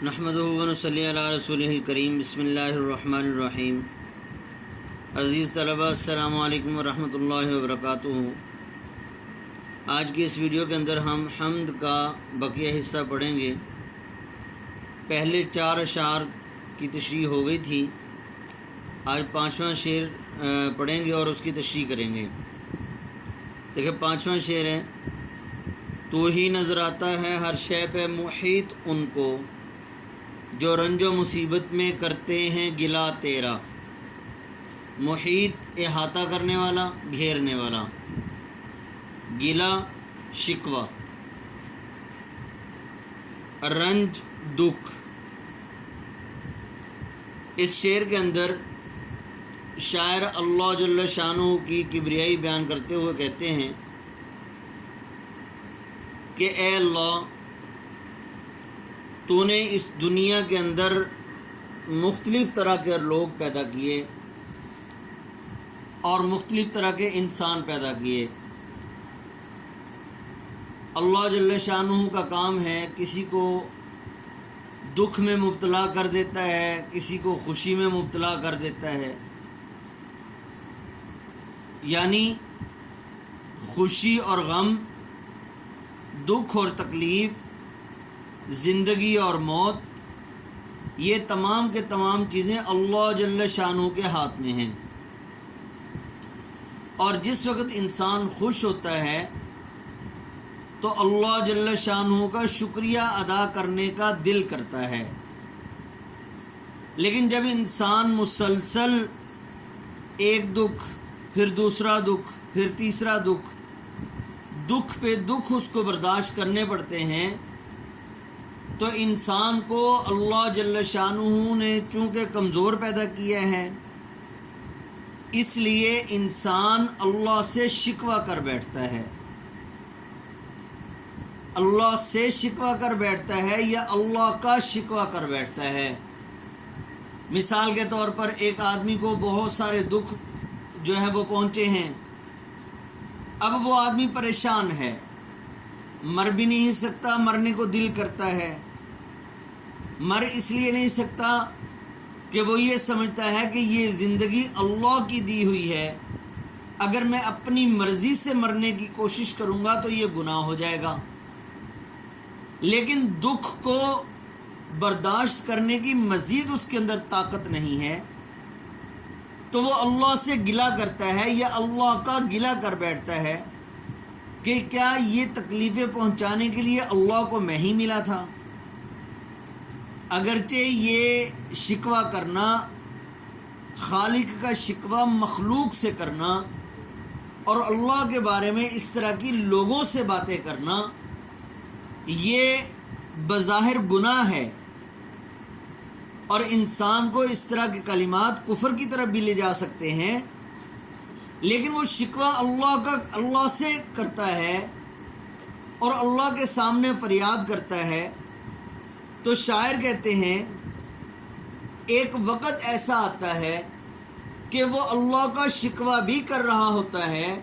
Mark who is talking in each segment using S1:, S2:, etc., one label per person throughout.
S1: نحمدہ و نصلی علی رسولہ الکریم بسم اللہ الرحمن الرحیم۔ عزیز طلبہ السلام علیکم ورحمۃ اللہ وبرکاتہ۔ آج کی اس ویڈیو کے اندر ہم حمد کا بقیہ حصہ پڑھیں گے۔ پہلے 4 اشعار کی تشریح ہو گئی تھی، آج 5واں شعر پڑھیں گے اور اس کی تشریح کریں گے۔ دیکھیں 5واں شعر ہے: تو ہی نظر آتا ہے ہر شے پہ محیط ان کو، جو رنج و مصیبت میں کرتے ہیں گلا تیرا۔ محیط احاطہ کرنے والا، گھیرنے والا، گلا شکوہ، رنج دکھ۔ اس شعر کے اندر شاعر اللہ جل شانہ کی کبریائی بیان کرتے ہوئے کہتے ہیں کہ اے اللہ، تو نے اس دنیا کے اندر مختلف طرح کے لوگ پیدا کیے اور مختلف طرح کے انسان پیدا کیے۔ اللہ جل شانہ کا کام ہے کسی کو دکھ میں مبتلا کر دیتا ہے، کسی کو خوشی میں مبتلا کر دیتا ہے، یعنی خوشی اور غم، دکھ اور تکلیف، زندگی اور موت، یہ تمام کے تمام چیزیں اللہ جل شانہ کے ہاتھ میں ہیں۔ اور جس وقت انسان خوش ہوتا ہے تو اللہ جل شانہ کا شکریہ ادا کرنے کا دل کرتا ہے، لیکن جب انسان مسلسل ایک دکھ، پھر دوسرا دکھ، پھر تیسرا دکھ، دکھ پہ دکھ اس کو برداشت کرنے پڑتے ہیں، تو انسان کو اللہ جل شانہ نے چونکہ کمزور پیدا کیا ہے، اس لیے انسان اللہ سے شکوہ کر بیٹھتا ہے، اللہ سے شکوہ کر بیٹھتا ہے یا اللہ کا شکوہ کر بیٹھتا ہے۔ مثال کے طور پر ایک آدمی کو بہت سارے دکھ جو ہیں وہ پہنچے ہیں، اب وہ آدمی پریشان ہے، مر بھی نہیں سکتا، مرنے کو دل کرتا ہے، مر اس لیے نہیں سکتا کہ وہ یہ سمجھتا ہے کہ یہ زندگی اللہ کی دی ہوئی ہے، اگر میں اپنی مرضی سے مرنے کی کوشش کروں گا تو یہ گناہ ہو جائے گا۔ لیکن دکھ کو برداشت کرنے کی مزید اس کے اندر طاقت نہیں ہے، تو وہ اللہ سے گلہ کرتا ہے یا اللہ کا گلہ کر بیٹھتا ہے کہ کیا یہ تکلیفیں پہنچانے کے لیے اللہ کو میں ہی ملا تھا۔ اگرچہ یہ شکوہ کرنا، خالق کا شکوہ مخلوق سے کرنا اور اللہ کے بارے میں اس طرح کی لوگوں سے باتیں کرنا، یہ بظاہر گناہ ہے اور انسان کو اس طرح کے کلمات کفر کی طرف بھی لے جا سکتے ہیں، لیکن وہ شکوہ اللہ سے کرتا ہے اور اللہ کے سامنے فریاد کرتا ہے۔ تو شاعر کہتے ہیں ایک وقت ایسا آتا ہے کہ وہ اللہ کا شکوہ بھی کر رہا ہوتا ہے،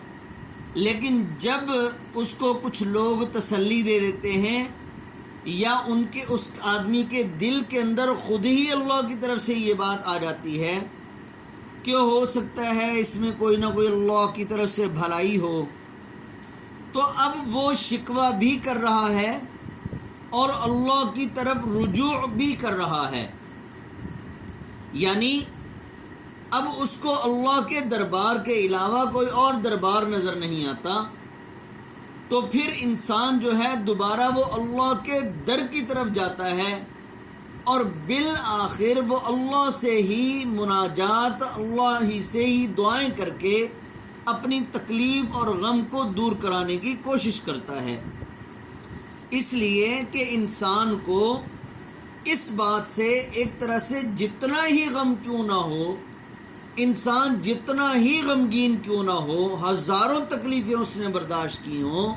S1: لیکن جب اس کو کچھ لوگ تسلی دے دیتے ہیں یا اس آدمی کے دل کے اندر خود ہی اللہ کی طرف سے یہ بات آ جاتی ہے کہ ہو سکتا ہے اس میں کوئی نہ کوئی اللہ کی طرف سے بھلائی ہو، تو اب وہ شکوہ بھی کر رہا ہے اور اللہ کی طرف رجوع بھی کر رہا ہے، یعنی اب اس کو اللہ کے دربار کے علاوہ کوئی اور دربار نظر نہیں آتا، تو پھر انسان جو ہے دوبارہ وہ اللہ کے در کی طرف جاتا ہے اور بالآخر وہ اللہ سے ہی مناجات، اللہ ہی سے ہی دعائیں کر کے اپنی تکلیف اور غم کو دور کرانے کی کوشش کرتا ہے۔ اس لیے کہ انسان کو اس بات سے ایک طرح سے جتنا ہی غم کیوں نہ ہو، انسان جتنا ہی غمگین کیوں نہ ہو، ہزاروں تکلیفیں اس نے برداشت کی ہوں،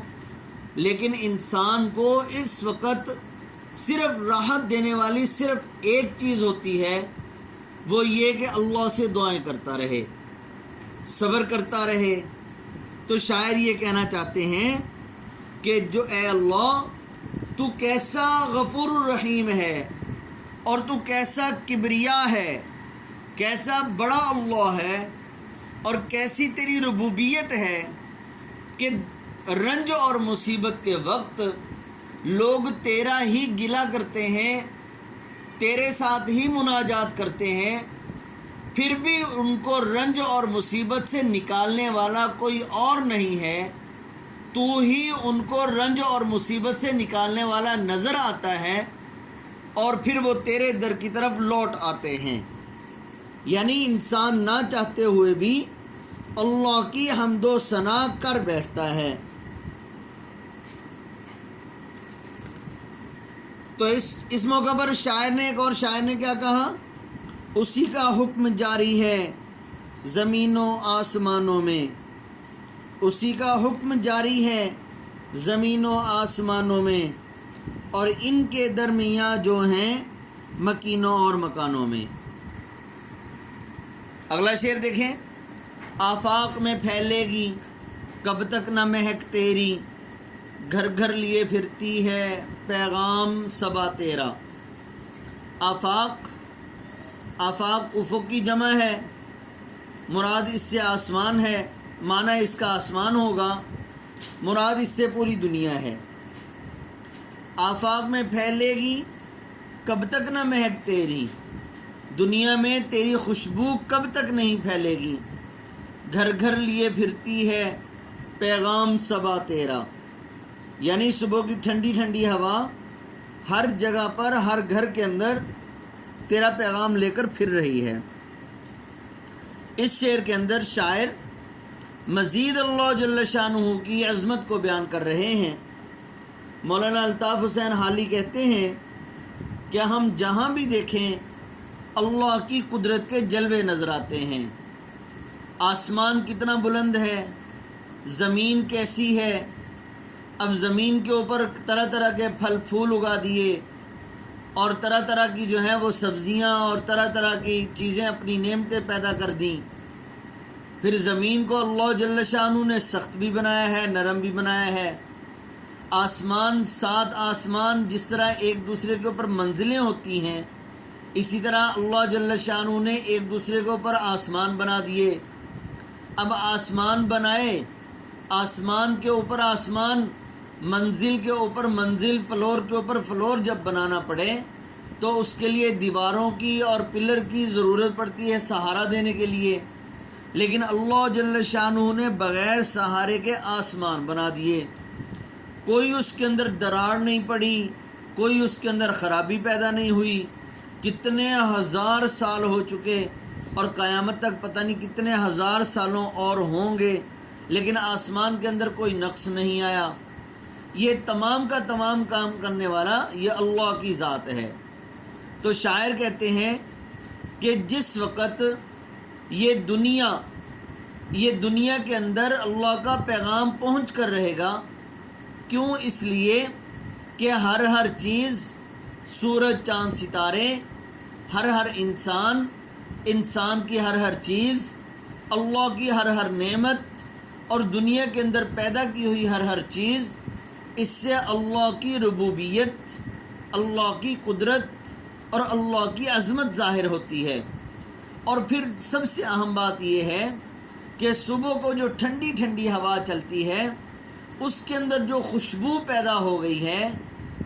S1: لیکن انسان کو اس وقت صرف راحت دینے والی صرف ایک چیز ہوتی ہے، وہ یہ کہ اللہ سے دعائیں کرتا رہے، صبر کرتا رہے۔ تو شاعر یہ کہنا چاہتے ہیں کہ جو اے اللہ، تو کیسا غفور الرحیم ہے، اور تو کیسا کبریا ہے، کیسا بڑا اللہ ہے، اور کیسی تیری ربوبیت ہے کہ رنج اور مصیبت کے وقت لوگ تیرا ہی گلہ کرتے ہیں، تیرے ساتھ ہی مناجات کرتے ہیں، پھر بھی ان کو رنج اور مصیبت سے نکالنے والا کوئی اور نہیں ہے، تو ہی ان کو رنج اور مصیبت سے نکالنے والا نظر آتا ہے، اور پھر وہ تیرے در کی طرف لوٹ آتے ہیں۔ یعنی انسان نہ چاہتے ہوئے بھی اللہ کی حمد و ثنا کر بیٹھتا ہے۔ تو اس موقع پر ایک اور شاعر نے کیا کہا؟ اسی کا حکم جاری ہے زمین و آسمانوں میں، اسی کا حکم جاری ہے زمین و آسمانوں میں، اور ان کے درمیان جو ہیں مکینوں اور مکانوں میں۔ اگلا شعر دیکھیں، آفاق میں پھیلے گی کب تک نہ مہک تیری، گھر گھر لیے پھرتی ہے پیغام صبا تیرا۔ آفاق افق کی جمع ہے، مراد اس سے آسمان ہے، معنی اس کا آسمان ہوگا، مراد اس سے پوری دنیا ہے۔ آفاق میں پھیلے گی کب تک نہ مہک تیری، دنیا میں تیری خوشبو کب تک نہیں پھیلے گی، گھر گھر لیے پھرتی ہے پیغام صبا تیرا۔ یعنی صبح کی ٹھنڈی ٹھنڈی ہوا ہر جگہ پر، ہر گھر کے اندر تیرا پیغام لے کر پھر رہی ہے۔ اس شعر کے اندر شاعر مزید اللہ جل شانہ کی عظمت کو بیان کر رہے ہیں۔ مولانا الطاف حسین حالی کہتے ہیں کہ ہم جہاں بھی دیکھیں اللہ کی قدرت کے جلوے نظر آتے ہیں۔ آسمان کتنا بلند ہے، زمین کیسی ہے، اب زمین کے اوپر طرح طرح کے پھل پھول اگا دیے، اور طرح طرح کی جو ہیں وہ سبزیاں اور طرح طرح کی چیزیں اپنی نعمتیں پیدا کر دیں۔ پھر زمین کو اللہ جل شانہ نے سخت بھی بنایا ہے، نرم بھی بنایا ہے۔ آسمان، 7 آسمان جس طرح ایک دوسرے کے اوپر منزلیں ہوتی ہیں، اسی طرح اللہ جل شانہ نے ایک دوسرے کے اوپر آسمان بنا دیے۔ اب آسمان بنائے، آسمان کے اوپر آسمان، منزل کے اوپر منزل، فلور کے اوپر فلور جب بنانا پڑے تو اس کے لیے دیواروں کی اور پلر کی ضرورت پڑتی ہے سہارا دینے کے لیے، لیکن اللہ جل شانہ نے بغیر سہارے کے آسمان بنا دیے۔ کوئی اس کے اندر دراڑ نہیں پڑی، کوئی اس کے اندر خرابی پیدا نہیں ہوئی۔ کتنے ہزار سال ہو چکے اور قیامت تک پتہ نہیں کتنے ہزار سالوں اور ہوں گے، لیکن آسمان کے اندر کوئی نقص نہیں آیا۔ یہ تمام کا تمام کام کرنے والا یہ اللہ کی ذات ہے۔ تو شاعر کہتے ہیں کہ جس وقت یہ دنیا کے اندر اللہ کا پیغام پہنچ کر رہے گا، کیوں؟ اس لیے کہ ہر چیز، سورج چاند ستارے، ہر انسان کی ہر چیز، اللہ کی ہر نعمت اور دنیا کے اندر پیدا کی ہوئی ہر چیز، اس سے اللہ کی ربوبیت، اللہ کی قدرت اور اللہ کی عظمت ظاہر ہوتی ہے۔ اور پھر سب سے اہم بات یہ ہے کہ صبح کو جو ٹھنڈی ٹھنڈی ہوا چلتی ہے، اس کے اندر جو خوشبو پیدا ہو گئی ہے،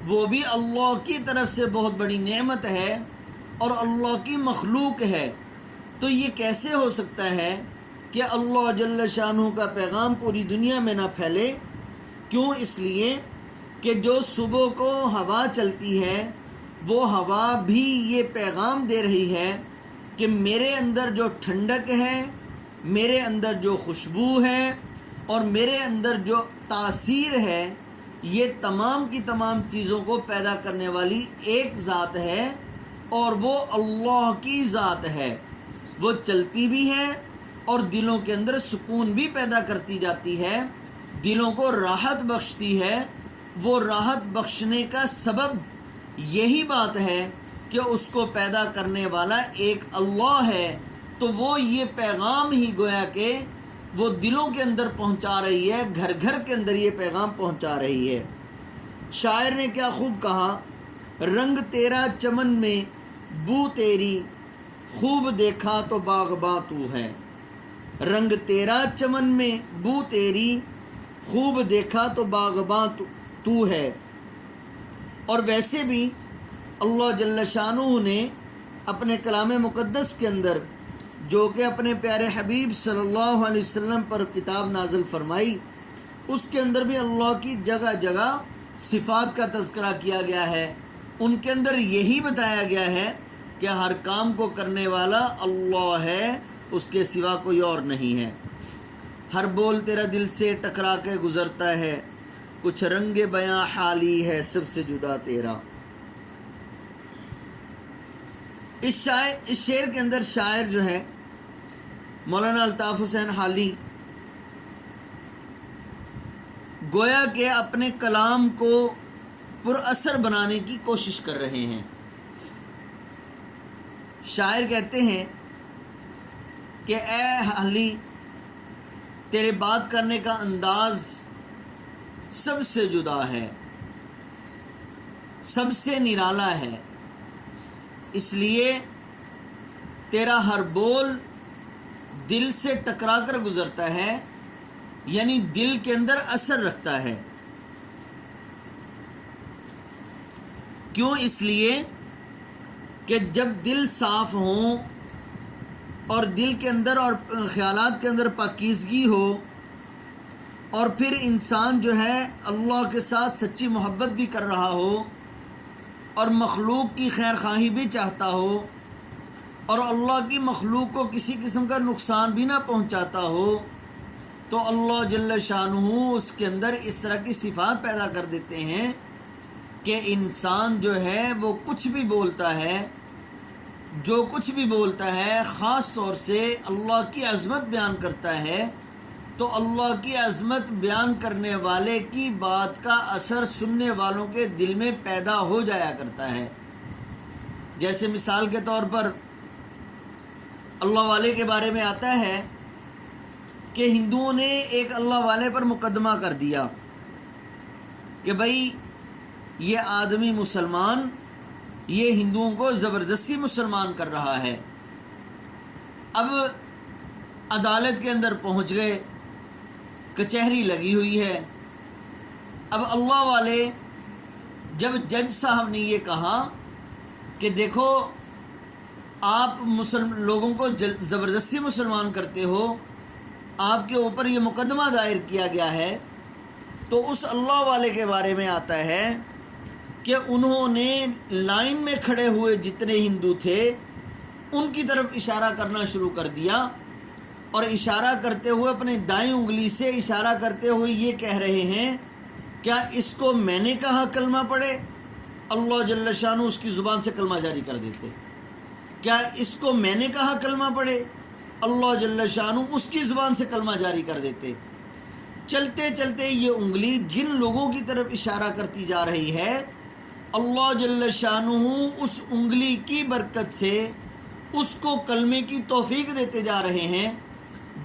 S1: وہ بھی اللہ کی طرف سے بہت بڑی نعمت ہے اور اللہ کی مخلوق ہے۔ تو یہ کیسے ہو سکتا ہے کہ اللہ جل شانہ کا پیغام پوری دنیا میں نہ پھیلے؟ کیوں؟ اس لیے کہ جو صبح کو ہوا چلتی ہے، وہ ہوا بھی یہ پیغام دے رہی ہے کہ میرے اندر جو ٹھنڈک ہے، میرے اندر جو خوشبو ہے اور میرے اندر جو تاثیر ہے، یہ تمام کی تمام چیزوں کو پیدا کرنے والی ایک ذات ہے، اور وہ اللہ کی ذات ہے۔ وہ چلتی بھی ہے اور دلوں کے اندر سکون بھی پیدا کرتی جاتی ہے، دلوں کو راحت بخشتی ہے۔ وہ راحت بخشنے کا سبب یہی بات ہے کہ اس کو پیدا کرنے والا ایک اللہ ہے، تو وہ یہ پیغام ہی گویا کہ وہ دلوں کے اندر پہنچا رہی ہے، گھر گھر کے اندر یہ پیغام پہنچا رہی ہے۔ شاعر نے کیا خوب کہا، رنگ تیرا چمن میں بو تیری خوب دیکھا تو باغباں تو ہے، رنگ تیرا چمن میں بو تیری خوب دیکھا تو باغباں تو ہے۔ اور ویسے بھی اللہ جل شانہ نے اپنے کلام مقدس کے اندر جو کہ اپنے پیارے حبیب صلی اللہ علیہ وسلم پر کتاب نازل فرمائی، اس کے اندر بھی اللہ کی جگہ جگہ صفات کا تذکرہ کیا گیا ہے۔ ان کے اندر یہی بتایا گیا ہے کہ ہر کام کو کرنے والا اللہ ہے، اس کے سوا کوئی اور نہیں ہے۔ ہر بول تیرا دل سے ٹکرا کے گزرتا ہے، کچھ رنگ بیاں حالی ہے سب سے جدا تیرا۔ اس شعر کے اندر شاعر جو ہے مولانا الطاف حسین حالی گویا کہ اپنے کلام کو پر اثر بنانے کی کوشش کر رہے ہیں۔ شاعر کہتے ہیں کہ اے حالی، تیرے بات کرنے کا انداز سب سے جدا ہے، سب سے نرالا ہے، اس لیے تیرا ہر بول دل سے ٹکرا کر گزرتا ہے، یعنی دل کے اندر اثر رکھتا ہے۔ کیوں؟ اس لیے کہ جب دل صاف ہوں اور دل کے اندر اور خیالات کے اندر پاکیزگی ہو، اور پھر انسان جو ہے اللہ کے ساتھ سچی محبت بھی کر رہا ہو اور مخلوق کی خیر خواہی بھی چاہتا ہو، اور اللہ کی مخلوق کو کسی قسم کا نقصان بھی نہ پہنچاتا ہو، تو اللہ جل شانہ اس کے اندر اس طرح کی صفات پیدا کر دیتے ہیں کہ انسان جو ہے وہ کچھ بھی بولتا ہے، جو کچھ بھی بولتا ہے خاص طور سے اللہ کی عظمت بیان کرتا ہے، تو اللہ کی عظمت بیان کرنے والے کی بات کا اثر سننے والوں کے دل میں پیدا ہو جایا کرتا ہے۔ جیسے مثال کے طور پر اللہ والے کے بارے میں آتا ہے کہ ہندوؤں نے ایک اللہ والے پر مقدمہ کر دیا کہ بھائی یہ آدمی مسلمان، یہ ہندوؤں کو زبردستی مسلمان کر رہا ہے۔ اب عدالت کے اندر پہنچ گئے، کچہری لگی ہوئی ہے۔ اب اللہ والے جب جج صاحب نے یہ کہا کہ دیکھو آپ لوگوں کو زبردستی مسلمان کرتے ہو، آپ کے اوپر یہ مقدمہ دائر کیا گیا ہے، تو اس اللہ والے کے بارے میں آتا ہے کہ انہوں نے لائن میں کھڑے ہوئے جتنے ہندو تھے ان کی طرف اشارہ کرنا شروع کر دیا، اور اشارہ کرتے ہوئے اپنے دائیں انگلی سے اشارہ کرتے ہوئے یہ کہہ رہے ہیں کیا اس کو میں نے کہا کلمہ پڑھے؟ اللہ جل شانہ اس کی زبان سے کلمہ جاری کر دیتے۔ کیا اس کو میں نے کہا کلمہ پڑھے؟ اللہ جل شانہ اس کی زبان سے کلمہ جاری کر دیتے۔ چلتے چلتے یہ انگلی جن لوگوں کی طرف اشارہ کرتی جا رہی ہے، اللہ جل شانہ اس انگلی کی برکت سے اس کو کلمے کی توفیق دیتے جا رہے ہیں۔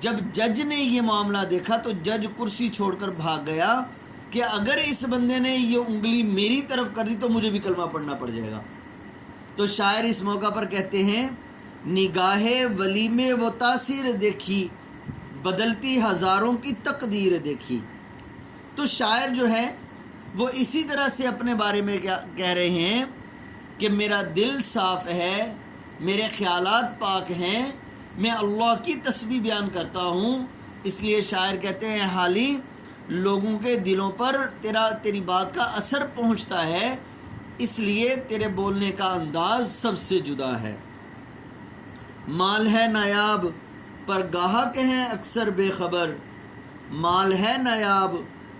S1: جب جج نے یہ معاملہ دیکھا تو جج کرسی چھوڑ کر بھاگ گیا کہ اگر اس بندے نے یہ انگلی میری طرف کر دی تو مجھے بھی کلمہ پڑھنا پڑ جائے گا۔ تو شاعر اس موقع پر کہتے ہیں نگاہ ولی میں وہ تاثیر دیکھی، بدلتی ہزاروں کی تقدیر دیکھی۔ تو شاعر جو ہے وہ اسی طرح سے اپنے بارے میں کہہ رہے ہیں کہ میرا دل صاف ہے، میرے خیالات پاک ہیں، میں اللہ کی تسبیح بیان کرتا ہوں۔ اس لیے شاعر کہتے ہیں حالی لوگوں کے دلوں پر تیری بات کا اثر پہنچتا ہے، اس لیے تیرے بولنے کا انداز سب سے جدا ہے۔ مال ہے نایاب پر گاہک ہیں اکثر بے خبر، مال ہے نایاب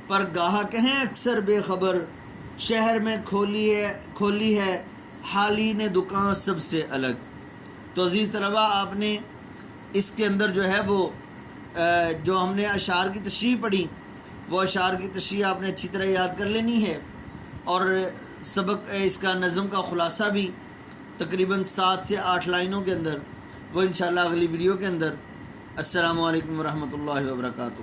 S1: پر گاہک ہیں اکثر بے خبر، شہر میں کھولی ہے حالی نے دکان سب سے الگ۔ تو عزیز طلبہ، آپ نے اس کے اندر جو ہے وہ جو ہم نے اشعار کی تشریح پڑھی، وہ اشعار کی تشریح آپ نے اچھی طرح یاد کر لینی ہے، اور سبق اس کا نظم کا خلاصہ بھی تقریباً 7 سے 8 لائنوں کے اندر، وہ انشاءاللہ اگلی ویڈیو کے اندر۔ السلام علیکم ورحمۃ اللہ وبرکاتہ۔